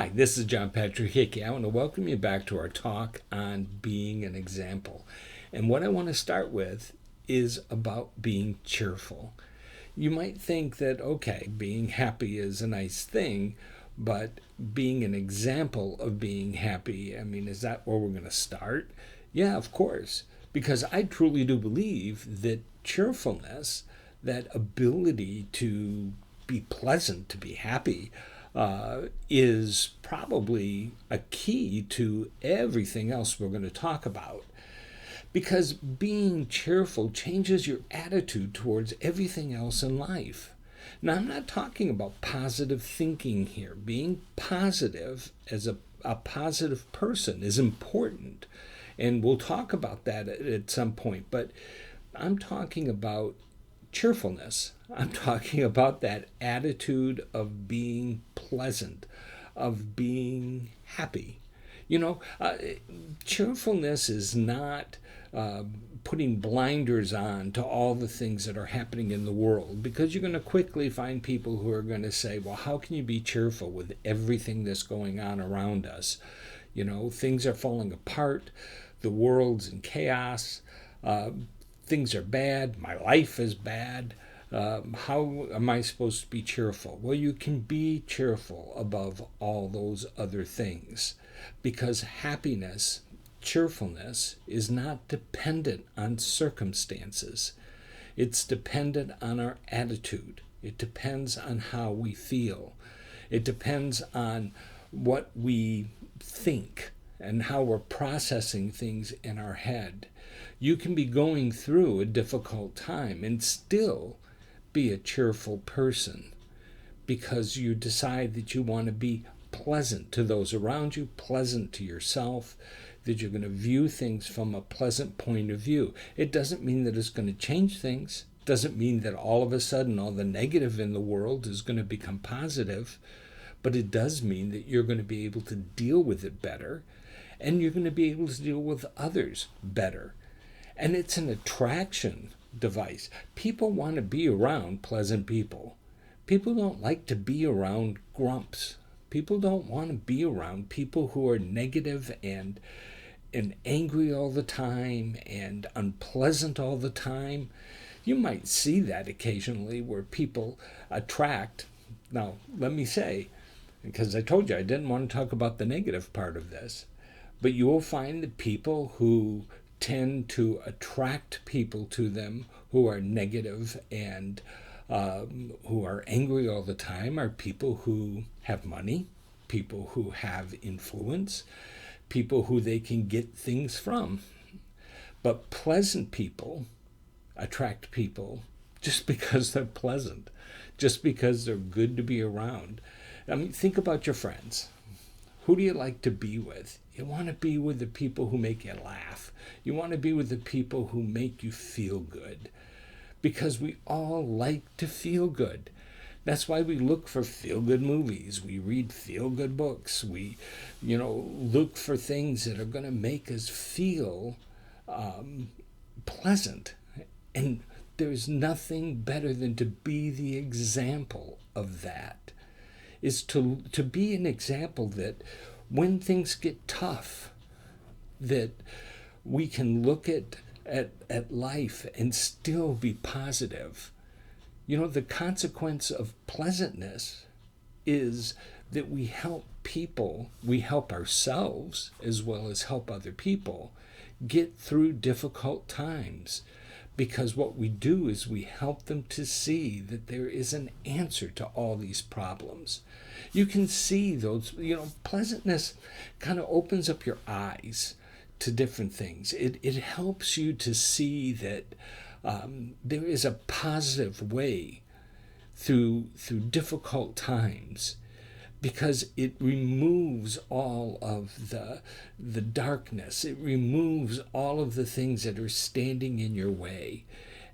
Hi, this is John Patrick Hickey. I want to welcome you back to our talk on being an example. And what I want to start with is about being cheerful. You might think that, okay, being happy is a nice thing, but being an example of being happy, I mean, is that where we're going to start? Yeah, of course. Because I truly do believe that cheerfulness, that ability to be pleasant, to be happy, is probably a key to everything else we're going to talk about. Because being cheerful changes your attitude towards everything else in life. Now, I'm not talking about positive thinking here. Being positive as a positive person is important. And we'll talk about that at some point. But I'm talking about cheerfulness. I'm talking about that attitude of being pleasant, of being happy. You know, cheerfulness is not putting blinders on to all the things that are happening in the world, because you're going to quickly find people who are going to say, well, how can you be cheerful with everything that's going on around us? You know, things are falling apart, the world's in chaos, things are bad, my life is bad. How am I supposed to be cheerful? Well, you can be cheerful above all those other things, because happiness, cheerfulness, is not dependent on circumstances. It's dependent on our attitude. It depends on how we feel. It depends on what we think and how we're processing things in our head. You can be going through a difficult time and still be a cheerful person, because you decide that you want to be pleasant to those around you, pleasant to yourself, that you're going to view things from a pleasant point of view. It doesn't mean that it's going to change things. It doesn't mean that all of a sudden all the negative in the world is going to become positive, but it does mean that you're going to be able to deal with it better, and you're going to be able to deal with others better. And it's an attraction device. People want to be around pleasant people. People don't like to be around grumps. People don't want to be around people who are negative and angry all the time and unpleasant all the time. You might see that occasionally where people attract. Now, let me say, because I told you I didn't want to talk about the negative part of this, but you will find that people who tend to attract people to them who are negative and who are angry all the time are people who have money, people who have influence, people who they can get things from. But pleasant people attract people just because they're pleasant, just because they're good to be around. I mean, think about your friends. Who do you like to be with? You want to be with the people who make you laugh. You want to be with the people who make you feel good. Because we all like to feel good. That's why we look for feel-good movies. We read feel-good books. We, look for things that are going to make us feel pleasant. And there's nothing better than to be the example of that. Is to be an example that when things get tough, that we can look at life and still be positive. You know, the consequence of pleasantness is that we help people, we help ourselves as well as help other people get through difficult times. Because what we do is we help them to see that there is an answer to all these problems. You can see those, pleasantness kind of opens up your eyes to different things. It helps you to see that there is a positive way through difficult times, because it removes all of the darkness. It removes all of the things that are standing in your way,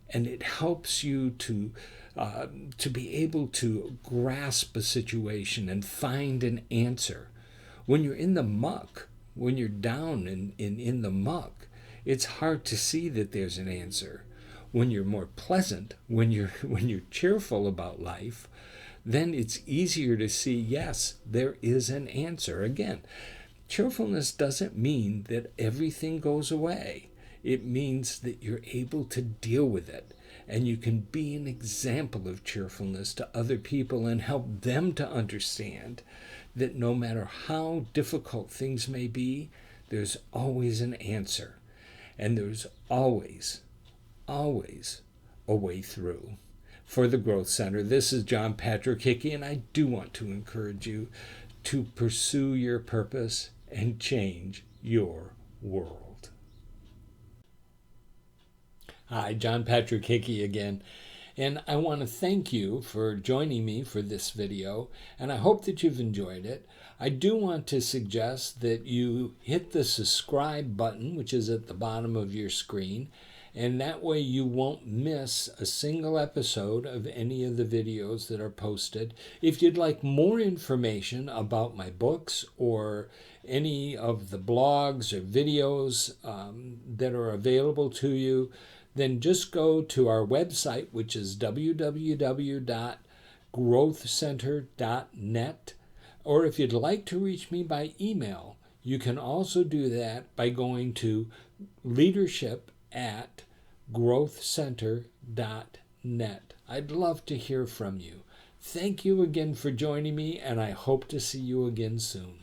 and it helps you to be able to grasp a situation and find an answer. When you're in the muck, when you're down in the muck, it's hard to see that there's an answer. When you're more pleasant, when you're cheerful about life, then it's easier to see, yes, there is an answer. Again, cheerfulness doesn't mean that everything goes away. It means that you're able to deal with it, and you can be an example of cheerfulness to other people and help them to understand that no matter how difficult things may be, there's always an answer, and there's always a way through. For the Growth Center, this is John Patrick Hickey, and I do want to encourage you to pursue your purpose and change your world. Hi, John Patrick Hickey again, and I want to thank you for joining me for this video, and I hope that you've enjoyed it. I do want to suggest that you hit the subscribe button, which is at the bottom of your screen, and that way you won't miss a single episode of any of the videos that are posted. If you'd like more information about my books or any of the blogs or videos that are available to you, then just go to our website, which is www.growthcenter.net. Or if you'd like to reach me by email, you can also do that by going to leadership@growthcenter.net. I'd love to hear from you. Thank you again for joining me, and I hope to see you again soon.